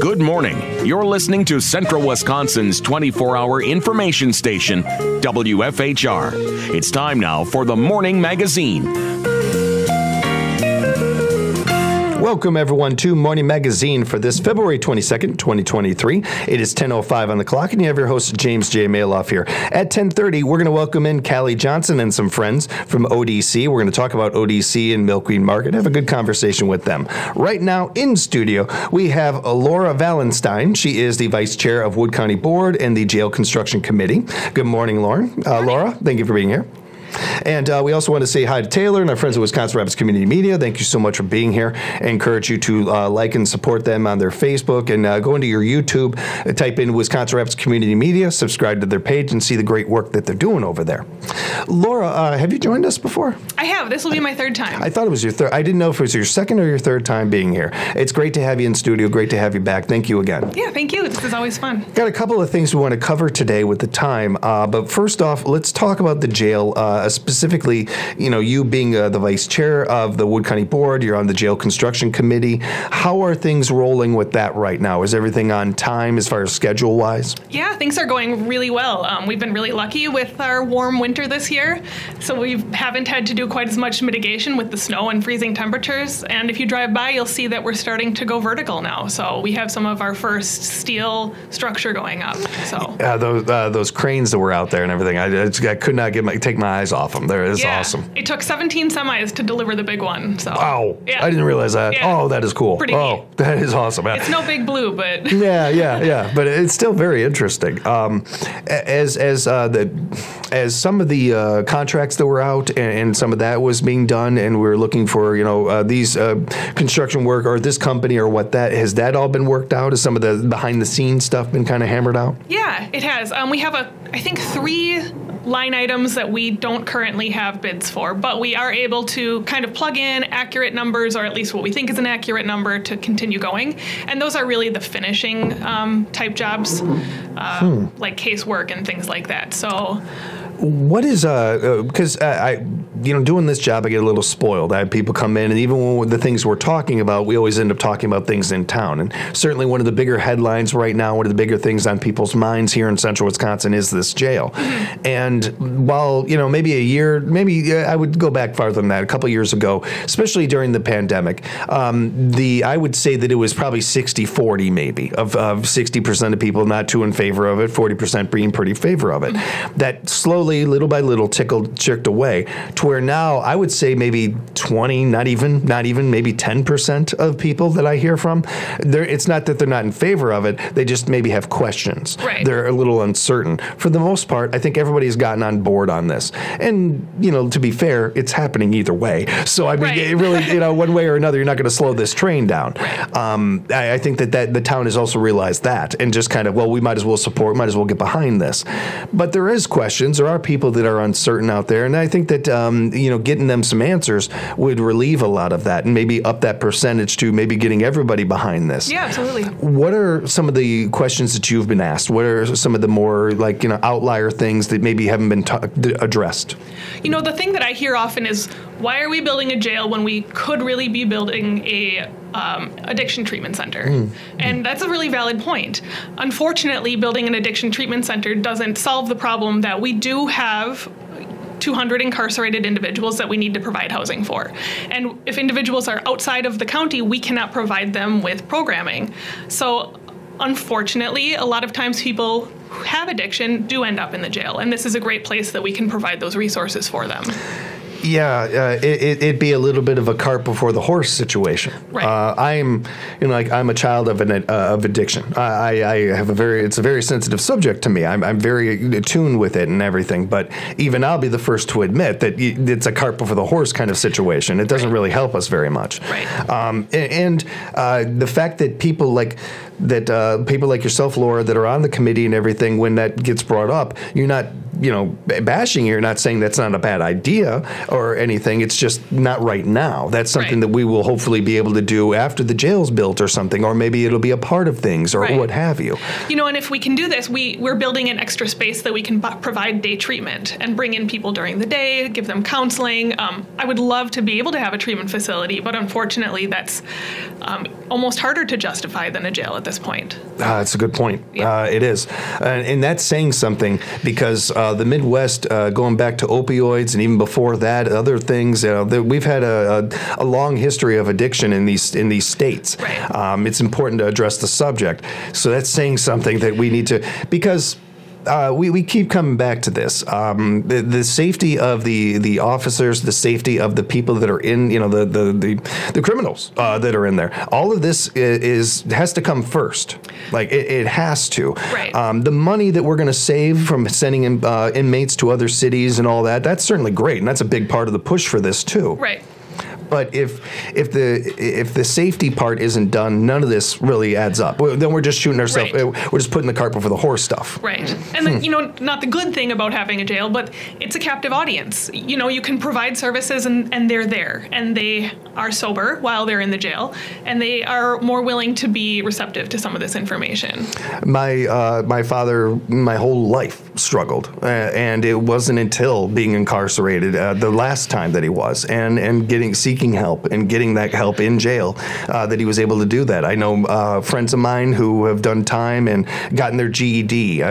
Good morning. You're listening to Central Wisconsin's 24-hour information station, WFHR. It's time now for the Morning Magazine. Welcome, everyone, to Morning Magazine for this February 22nd, 2023. It is 10:05 on the clock, and you have your host, James J. Maloff, here. At 10:30, we're going to welcome in Callie Johnson and some friends from ODC. We're going to talk about ODC and Milkweed Market, have a good conversation with them. Right now, in studio, we have Laura Valenstein. She is the Vice Chair of Wood County Board and the Jail Construction Committee. Good morning, Laura. Laura, thank you for being here. And we also want to say hi to Taylor and our friends at Wisconsin Rapids Community Media. Thank you so much for being here. I encourage you to like and support them on their Facebook and go into your YouTube, type in Wisconsin Rapids Community Media, subscribe to their page, and see the great work that they're doing over there. Laura, have you joined us before? I have. This will be my third time. I thought it was your third. I didn't know if it was your second or your third time being here. It's great to have you in studio. Great to have you back. Thank you again. Yeah, thank you. This is always fun. Got a couple of things we want to cover today with the time. But first off, let's talk about the jail, specifically, you being the vice chair of the Wood County Board, you're on the Jail Construction Committee. How are things rolling with that right now? Is everything on time as far as schedule-wise? Yeah, things are going really well. We've been really lucky with our warm winter this year, so we haven't had to do quite as much mitigation with the snow and freezing temperatures. And if you drive by, you'll see that we're starting to go vertical now. So we have some of our first steel structure going up. So those cranes that were out there and everything, I could not take my eyes off them. It's awesome. It took 17 semis to deliver the big one. So wow, yeah. I didn't realize that. Yeah. Oh, that is cool. Pretty neat. That is awesome. It's no big blue, but yeah, but it's still very interesting. As some of the contracts that were out and some of that was being done, and we were looking for these construction work or this company or what that has that all been worked out? Has some of the behind the scenes stuff been kind of hammered out? Yeah, it has. We have I think 3 line items that we don't currently have bids for, but we are able to kind of plug in accurate numbers, or at least what we think is an accurate number, to continue going. And those are really the finishing type jobs, like casework and things like that. So what is because doing this job, I get a little spoiled. I have people come in, and even when the things we're talking about, we always end up talking about things in town. And certainly one of the bigger headlines right now, one of the bigger things on people's minds here in central Wisconsin is this jail. And while maybe a year, I would go back farther than that, a couple of years ago, especially during the pandemic, I would say that it was probably 60-40 maybe of 60% of people not too in favor of it, 40% being pretty in favor of it. That slowly, little by little, chicked away to where now I would say maybe 20, not even maybe 10% of people that I hear from, it's not that they're not in favor of it, they just maybe have questions. Right. They're a little uncertain. For the most part, I think everybody's gotten on board on this. And, to be fair, it's happening either way. So, I mean, right. It really, one way or another, you're not going to slow this train down. Right. I think that the town has also realized that and just kind of, we might as well support, might as well get behind this. But there is questions. There are people that are uncertain out there. And I think that, getting them some answers would relieve a lot of that and maybe up that percentage to maybe getting everybody behind this. Yeah, absolutely. What are some of the questions that you've been asked? What are some of the more outlier things that maybe haven't been addressed? The thing that I hear often is, why are we building a jail when we could really be building a addiction treatment center? And that's a really valid point. Unfortunately, building an addiction treatment center doesn't solve the problem that we do have 200 incarcerated individuals that we need to provide housing for. And if individuals are outside of the county, we cannot provide them with programming. So unfortunately, a lot of times people who have addiction do end up in the jail, and this is a great place that we can provide those resources for them. Yeah, it'd be a little bit of a cart before the horse situation. Right. I'm a child of addiction. I have it's a very sensitive subject to me. I'm very attuned with it and everything. But even I'll be the first to admit that it's a cart before the horse kind of situation. It doesn't really help us very much. Right. And the fact that people like yourself, Laura, that are on the committee and everything, when that gets brought up, you're not bashing here, not saying that's not a bad idea or anything. It's just not right now. That's something that we will hopefully be able to do after the jail's built or something, or maybe it'll be a part of things or what have you. And if we can do this, we're building an extra space that we can provide day treatment and bring in people during the day, give them counseling. I would love to be able to have a treatment facility, but unfortunately that's almost harder to justify than a jail at this point. That's a good point. It is. And that's saying something, because the Midwest, going back to opioids and even before that, other things, we've had a long history of addiction in these states. Right. It's important to address the subject. So that's saying something that we need to, because we keep coming back to this. The safety of the officers, the safety of the people that are in, the criminals that are in there. All of this has to come first. Like it has to. Right. The money that we're going to save from sending inmates to other cities and all that, that's certainly great, and that's a big part of the push for this too. Right. But if the safety part isn't done, none of this really adds up. Then we're just shooting ourselves. Right. We're just putting the cart before the horse stuff. Right. And then, not the good thing about having a jail, but it's a captive audience. You can provide services and they're there, and they are sober while they're in the jail, and they are more willing to be receptive to some of this information. My father, my whole life struggled, and it wasn't until being incarcerated the last time that he was, and seeking help and getting that help in jail that he was able to do that. I know friends of mine who have done time and gotten their GED.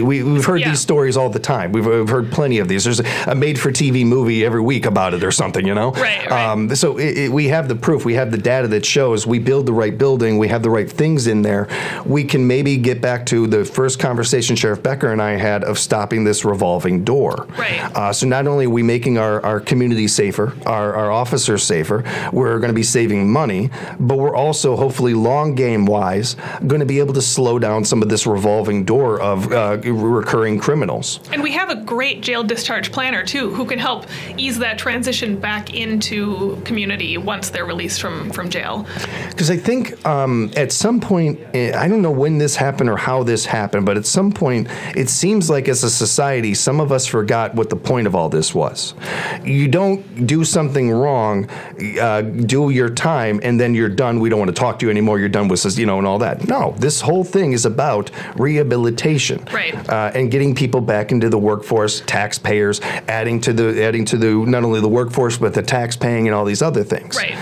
We've heard these stories all the time. We've heard plenty of these. There's a made-for-TV movie every week about it or something, Right. So we have the proof. We have the data that shows we build the right building. We have the right things in there. We can maybe get back to the first conversation Sheriff Becker and I had of stopping this revolving door. Right. So not only are we making our community safer, our officers safer, we're going to be saving money, but we're also hopefully long game wise going to be able to slow down some of this revolving door of recurring criminals. And we have a great jail discharge planner too, who can help ease that transition back into community once they're released from jail. Because I think at some point, I don't know when this happened or how this happened, but at some point it seems like as a society some of us forgot what the point of all this was. You don't do something wrong, do your time, and then you're done. We don't want to talk to you anymore. You're done with us, and all that. No, this whole thing is about rehabilitation, right? And getting people back into the workforce, taxpayers, adding to the not only the workforce but the tax paying and all these other things. Right.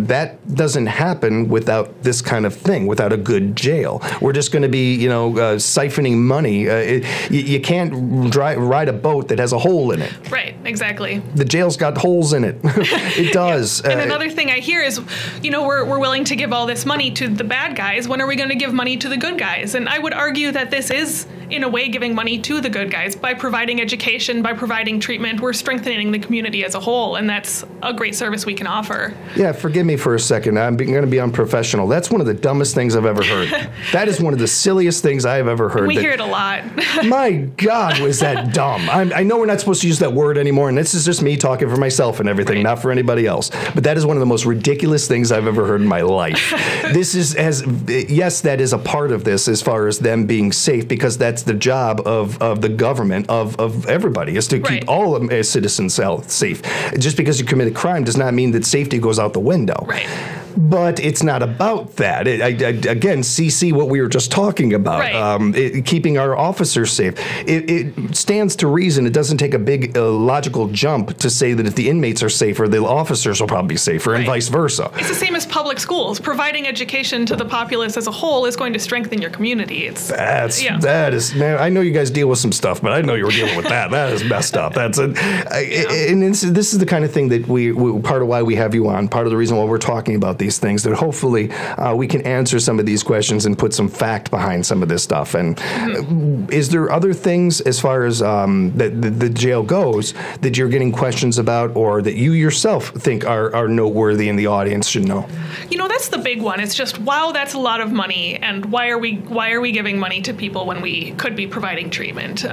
That doesn't happen without this kind of thing. Without a good jail, we're just going to be siphoning money. You can't ride a boat that has a hole in it. Right. Exactly. The jail's got holes in it. It does. And another thing I hear is, we're willing to give all this money to the bad guys. When are we going to give money to the good guys? And I would argue that this is, in a way, giving money to the good guys. By providing education, by providing treatment, we're strengthening the community as a whole, and that's a great service we can offer. Yeah, forgive me for a second. I'm going to be unprofessional. That's one of the dumbest things I've ever heard. That is one of the silliest things I've ever heard. We hear it a lot. My God, was that dumb. I know we're not supposed to use that word anymore, and this is just me talking for myself and everything, not for anybody else. But that is one of the most ridiculous things I've ever heard in my life. Yes, that is a part of this as far as them being safe, because that's the job of the government, of everybody, is to keep all citizens safe. Just because you commit a crime does not mean that safety goes out the window. Right. But it's not about that. Again, CC, what we were just talking about, keeping our officers safe. It stands to reason. It doesn't take a big logical jump to say that if the inmates are safer, the officers will probably be safer, and vice versa. It's the same as public schools. Providing education to the populace as a whole is going to strengthen your community. That is. Man, I know you guys deal with some stuff, but I know you were dealing with that. That is messed up. And this is the kind of thing that we part of why we have you on. Part of the reason why we're talking about these things, that hopefully we can answer some of these questions and put some fact behind some of this stuff. And is there other things as far as the jail goes that you're getting questions about, or that you yourself think are noteworthy and the audience should know? That's the big one. It's just, wow, that's a lot of money, and why are we giving money to people when we could be providing treatment?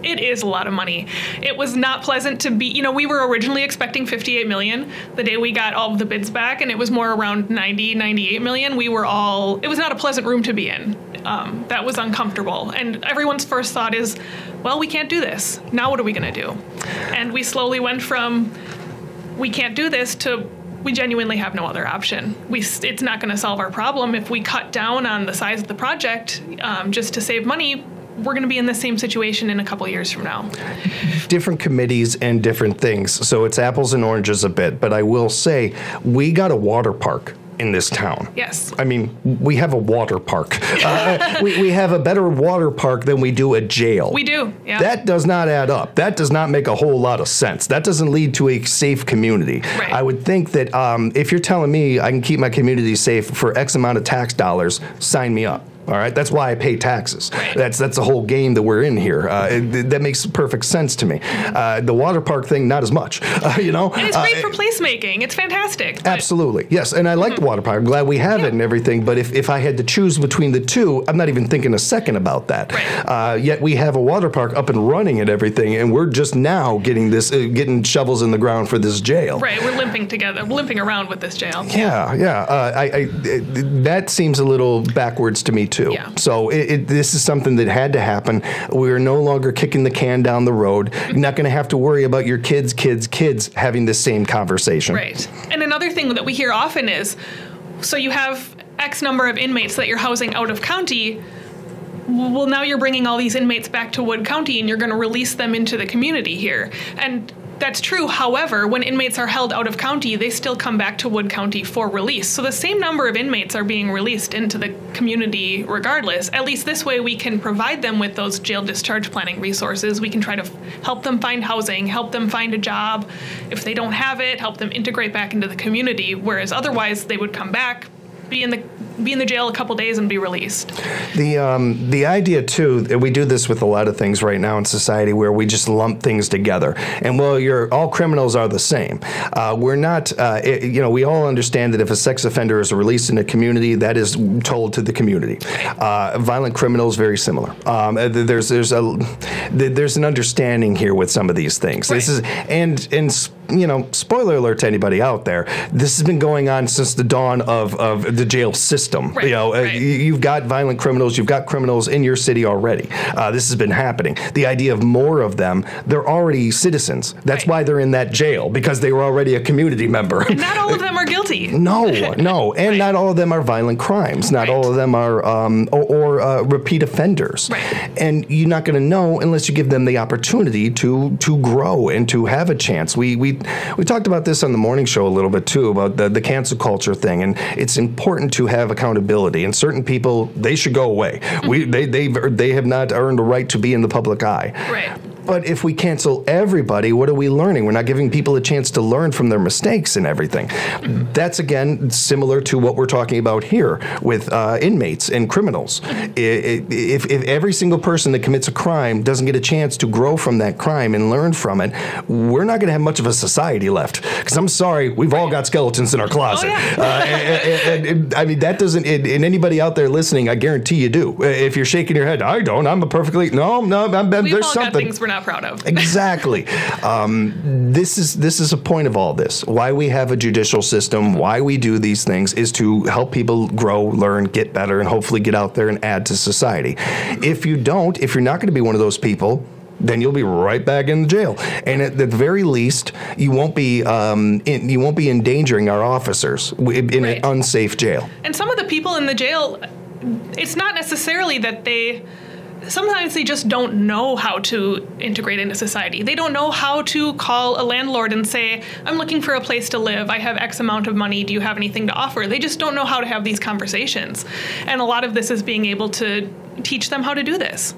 It is a lot of money. It was not pleasant to be, we were originally expecting $58 million the day we got all of the bids back, and it was more around around 98 million, it was not a pleasant room to be in. That was uncomfortable. And everyone's first thought is, well, we can't do this. Now what are we going to do? And we slowly went from, we can't do this, to we genuinely have no other option. It's not going to solve our problem. If we cut down on the size of the project just to save money, we're going to be in the same situation in a couple years from now. Different committees and different things. So it's apples and oranges a bit. But I will say, we got a water park in this town. Yes. I mean, we have a water park. We have a better water park than we do a jail. We do, yeah. That does not add up. That does not make a whole lot of sense. That doesn't lead to a safe community. Right. I would think that if you're telling me I can keep my community safe for X amount of tax dollars, sign me up. All right, that's why I pay taxes. Right. That's the whole game that we're in here. That makes perfect sense to me. The water park thing, not as much. You know, and it's great for placemaking. It's fantastic. Absolutely, yes. And I like the water park. I'm glad we have it and everything. But if I had to choose between the two, I'm not even thinking a second about that. Right. Yet we have a water park up and running and everything, and we're just now getting shovels in the ground for this jail. Right. We're limping around with this jail. Yeah. That seems a little backwards to me too. Yeah. So this is something that had to happen. We're no longer kicking the can down the road. You're not going to have to worry about your kids having the same conversation. Right. And another thing that we hear often is, so you have X number of inmates that you're housing out of county. Well, now you're bringing all these inmates back to Wood County and you're going to release them into the community here. And that's true. However, when inmates are held out of county, they still come back to Wood County for release. So the same number of inmates are being released into the community regardless. At least this way we can provide them with those jail discharge planning resources. We can try to help them find housing, help them find a job. If they don't have it, help them integrate back into the community, whereas otherwise they would come back, be in the jail a couple days and be released. The idea too, we do this with a lot of things right now in society where we just lump things together. And all criminals are the same. We're not, we all understand that if a sex offender is released in a community, that is told to the community. Violent criminals, very similar. There's an understanding here with some of these things. Right. This is and spoiler alert to anybody out there, this has been going on since the dawn of the jail system. Right, right. You've got violent criminals, you've got criminals in your city already. This has been happening. The idea of more of them, they're already citizens. That's why they're in that jail, because they were already a community member. And not all of them are guilty. No. And not all of them are violent crimes. Not all of them are repeat offenders. Right. And you're not going to know unless you give them the opportunity to grow and to have a chance. We talked about this on the morning show a little bit too, about the cancel culture thing, and it's important to have accountability. And certain people, they should go away. They have not earned a right to be in the public eye. Right. But if we cancel everybody, what are we learning? We're not giving people a chance to learn from their mistakes and everything. That's, again, similar to what we're talking about here with inmates and criminals. If every single person that commits a crime doesn't get a chance to grow from that crime and learn from it, we're not going to have much of a society left. Because I'm sorry, we've all got skeletons in our closet. Oh, yeah. And I mean, that doesn't, and anybody out there listening, I guarantee you do. If you're shaking your head, I don't, I'm a perfectly, We've there's all something. got things we're not proud of. Exactly. This is a point of all this. Why we have a judicial system, why we do these things, is to help people grow, learn, get better, and hopefully get out there and add to society. If you're not going to be one of those people, then you'll be right back in the jail. And at the very least, you won't be endangering our officers in an unsafe jail. And some of the people in the jail, it's not necessarily that sometimes they just don't know how to integrate into society. They don't know how to call a landlord and say, I'm looking for a place to live. I have X amount of money. Do you have anything to offer? They just don't know how to have these conversations. And a lot of this is being able to teach them how to do this.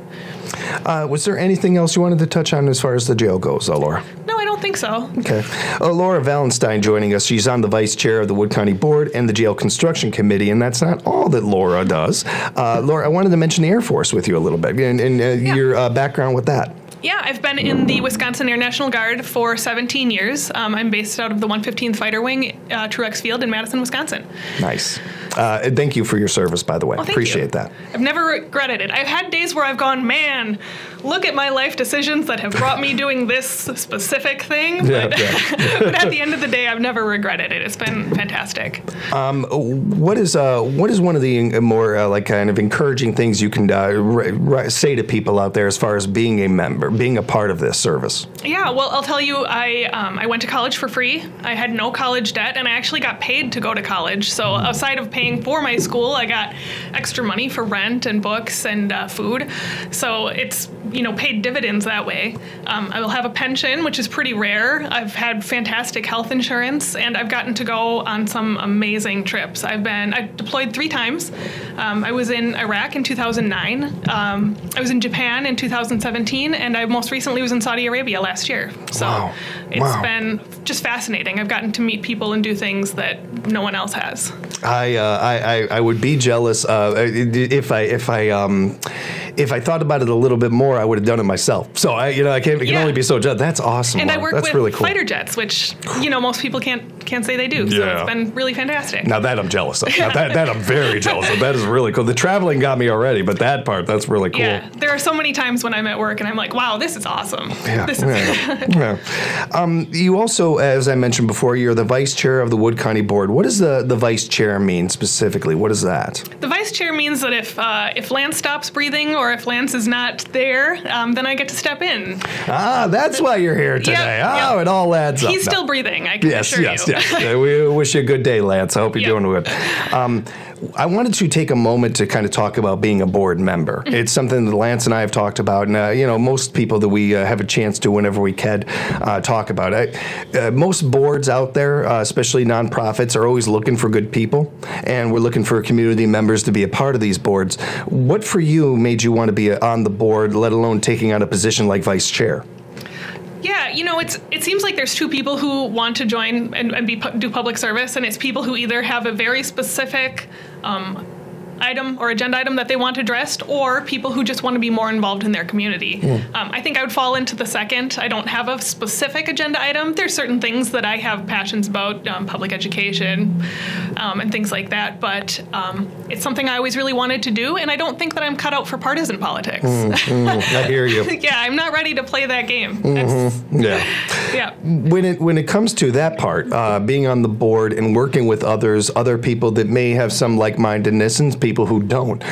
Was there anything else you wanted to touch on as far as the jail goes, Laura? No, I don't think so. Okay. Laura Valenstein joining us. She's on the vice chair of the Wood County Board and the Jail Construction Committee, and that's not all that Laura does. Laura, I wanted to mention the Air Force with you a little bit and your background with that. Yeah, I've been in the Wisconsin Air National Guard for 17 years. I'm based out of the 115th Fighter Wing, Truex Field in Madison, Wisconsin. Nice. Thank you for your service, by the way. Well, Appreciate that. I've never regretted it. I've had days where I've gone, man, look at my life decisions that have brought me doing this specific thing. But, but at the end of the day, I've never regretted it. It's been fantastic. What is one of the more like kind of encouraging things you can say to people out there as far as being a member, being a part of this service? Yeah, well, I'll tell you, I went to college for free. I had no college debt, and I actually got paid to go to college. So outside of paying for my school, I got extra money for rent and books and food. So it's, paid dividends that way. I will have a pension, which is pretty rare. I've had fantastic health insurance, and I've gotten to go on some amazing trips. I've deployed 3 times. I was in Iraq in 2009. I was in Japan in 2017, and I most recently was in Saudi Arabia last year. So it's been just fascinating. I've gotten to meet people and do things that no one else has. I would be jealous if I thought about it a little bit more. I would have done it myself. So I can only be so jealous. That's awesome. And I work That's with really cool. fighter jets, which most people can't say they do. So it's been really fantastic. Now that I'm jealous of. Now that I'm very jealous of. That is really cool. The traveling got me already, but that part, that's really cool. Yeah, there are so many times when I'm at work and I'm like, wow, this is awesome. You also, as I mentioned before, you're the vice chair of the Wood County Board. What does the vice chair mean specifically? What is that? The vice chair means that if Lance stops breathing or if Lance is not there, then I get to step in. That's why you're here today. It all adds up. He's still breathing, I can assure you. Yes. We wish you a good day, Lance. I hope you're doing good. I wanted to take a moment to kind of talk about being a board member. It's something that Lance and I have talked about, and most people that we have a chance to whenever we can talk about it. Most boards out there, especially nonprofits, are always looking for good people, and we're looking for community members to be a part of these boards. What for you made you want to be on the board, let alone taking on a position like vice chair? Yeah, it seems like there's 2 people who want to join and do public service, and it's people who either have a very specific item or agenda item that they want addressed, or people who just want to be more involved in their community. I think I would fall into the second. I don't have a specific agenda item. There's certain things that I have passions about, public education and things like that, but it's something I always really wanted to do, and I don't think that I'm cut out for partisan politics. I hear you. Yeah, I'm not ready to play that game. Yeah. When it comes to that part, being on the board and working with other people that may have some like-mindedness and people who don't.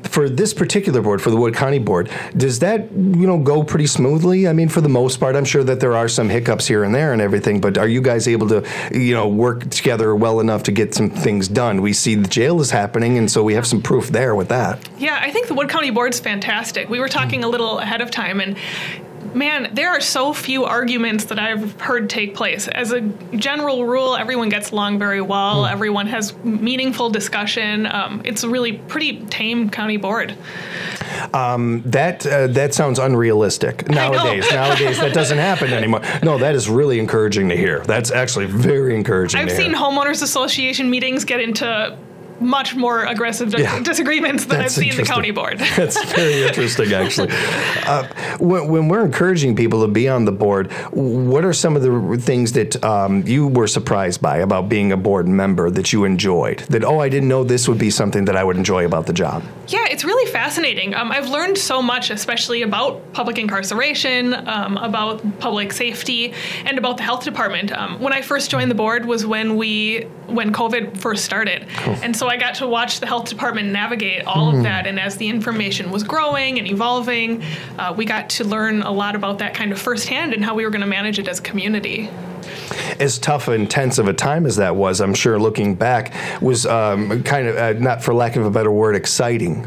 For this particular board, for the Wood County Board, does that go pretty smoothly? I mean, for the most part, I'm sure that there are some hiccups here and there and everything, but are you guys able to work together well enough to get some things done? We see the jail is happening, and so we have some proof there with that. Yeah, I think the Wood County Board's fantastic. We were talking a little ahead of time, and man, there are so few arguments that I've heard take place. As a general rule, everyone gets along very well. Everyone has meaningful discussion. It's a really pretty tame county board. That sounds unrealistic nowadays. Nowadays, that doesn't happen anymore. No, that is really encouraging to hear. That's actually very encouraging I've to hear. seen homeowners association meetings get into much more aggressive disagreements than I've seen the county board. That's very interesting, actually. When we're encouraging people to be on the board, what are some of the things that you were surprised by about being a board member that you enjoyed? That, I didn't know this would be something that I would enjoy about the job. Yeah, it's really fascinating. I've learned so much, especially about public incarceration, about public safety, and about the health department. When I first joined the board was when COVID first started. Cool. And so I got to watch the health department navigate all of that, and as the information was growing and evolving, we got to learn a lot about that kind of firsthand and how we were going to manage it as a community. As tough and intense of a time as that was, I'm sure looking back, was kind of, not for lack of a better word, exciting.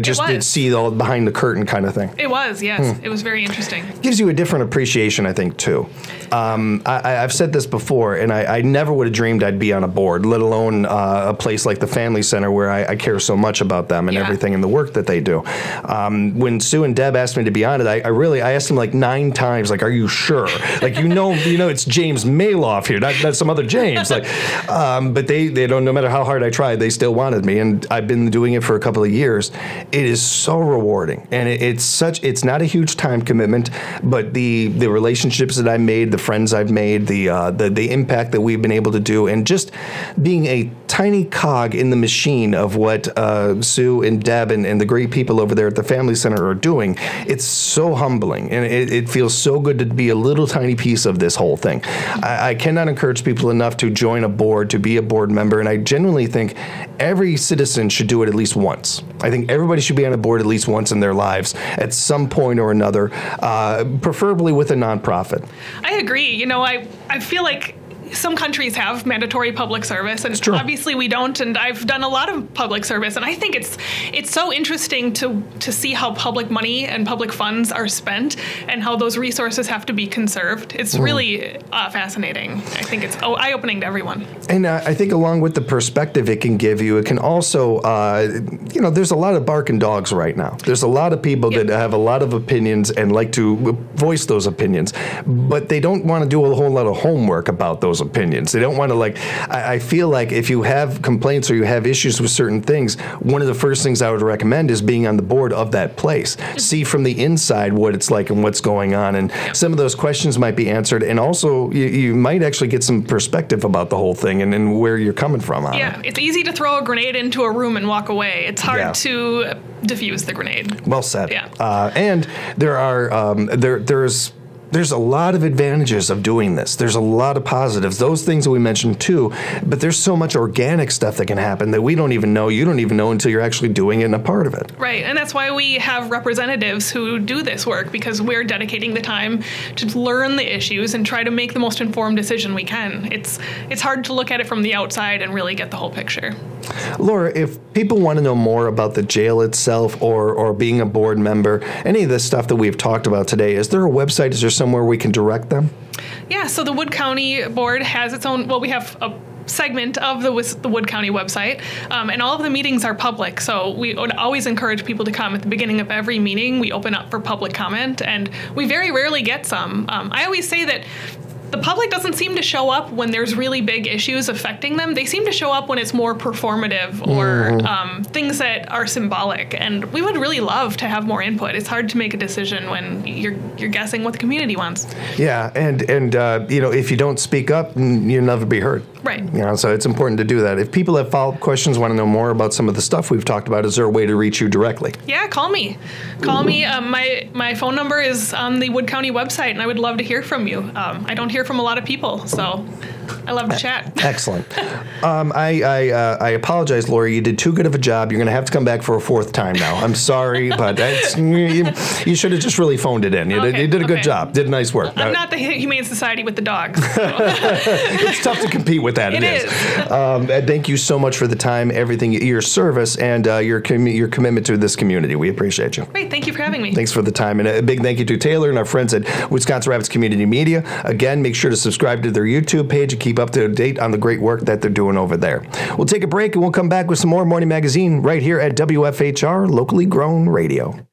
Just to see all behind the curtain kind of thing. It was, yes. It was very interesting. Gives you a different appreciation, I think, too. I've said this before, and I never would have dreamed I'd be on a board, let alone a place like the Family Center where I care so much about them and everything and the work that they do. When Sue and Deb asked me to be on it, I asked them like 9 times, like, are you sure? Like, it's James Mayloff off here, not some other James. But they don't. No matter how hard I tried, they still wanted me, and I've been doing it for a couple of years. It is so rewarding, and it's not a huge time commitment, but the relationships that I made, the friends I've made, the impact that we've been able to do, and just being a tiny cog in the machine of what Sue and Deb and the great people over there at the Family Center are doing. It's so humbling, and it feels so good to be a little tiny piece of this whole thing. I cannot encourage people enough to join a board, to be a board member, and I genuinely think every citizen should do it at least once. I think everybody should be on a board at least once in their lives at some point or another, preferably with a nonprofit. I agree. I feel like some countries have mandatory public service, and obviously we don't. And I've done a lot of public service, and I think it's so interesting to see how public money and public funds are spent, and how those resources have to be conserved. It's really fascinating. I think it's eye-opening to everyone. And I think along with the perspective it can give you, it can also, there's a lot of barking dogs right now. There's a lot of people that have a lot of opinions and like to voice those opinions, but they don't want to do a whole lot of homework about those opinions. They don't want to I feel like if you have complaints or you have issues with certain things, one of the first things I would recommend is being on the board of that place. See from the inside what it's like and what's going on, and some of those questions might be answered, and also you might actually get some perspective about the whole thing and where you're coming from on it. It's easy to throw a grenade into a room and walk away. It's hard to defuse the grenade. Well said. And there are there's a lot of advantages of doing this. There's a lot of positives, those things that we mentioned too, but there's so much organic stuff that can happen that we don't even know, you don't even know until you're actually doing it and a part of it. Right, and that's why we have representatives who do this work, because we're dedicating the time to learn the issues and try to make the most informed decision we can. It's hard to look at it from the outside and really get the whole picture. Laura, if people want to know more about the jail itself or being a board member, any of this stuff that we've talked about today, is there a website? Is there somewhere we can direct them? Yeah, so the Wood County Board has its own, we have a segment of the Wood County website, and all of the meetings are public, so we would always encourage people to come. At the beginning of every meeting, we open up for public comment, and we very rarely get some. I always say that the public doesn't seem to show up when there's really big issues affecting them. They seem to show up when it's more performative or things that are symbolic. And we would really love to have more input. It's hard to make a decision when you're guessing what the community wants. Yeah, and if you don't speak up, you'll never be heard. Right. So it's important to do that. If people have follow-up questions, want to know more about some of the stuff we've talked about, is there a way to reach you directly? Yeah, call me. Call me. My phone number is on the Wood County website, and I would love to hear from you. I don't hear from a lot of people, so I love to chat. Excellent. I apologize, Laura. You did too good of a job. You're going to have to come back for a fourth time now. I'm sorry, but you should have just really phoned it in. You did a good job. Did nice work. I'm not the Humane Society with the dogs. So. It's tough to compete with that. It is. Thank you so much for the time, everything, your service, and your commitment to this community. We appreciate you. Great. Thank you for having me. Thanks for the time. And a big thank you to Taylor and our friends at Wisconsin Rapids Community Media. Again, make sure to subscribe to their YouTube page and keep up to date on the great work that they're doing over there. We'll take a break and we'll come back with some more Morning Magazine right here at WFHR, locally grown radio.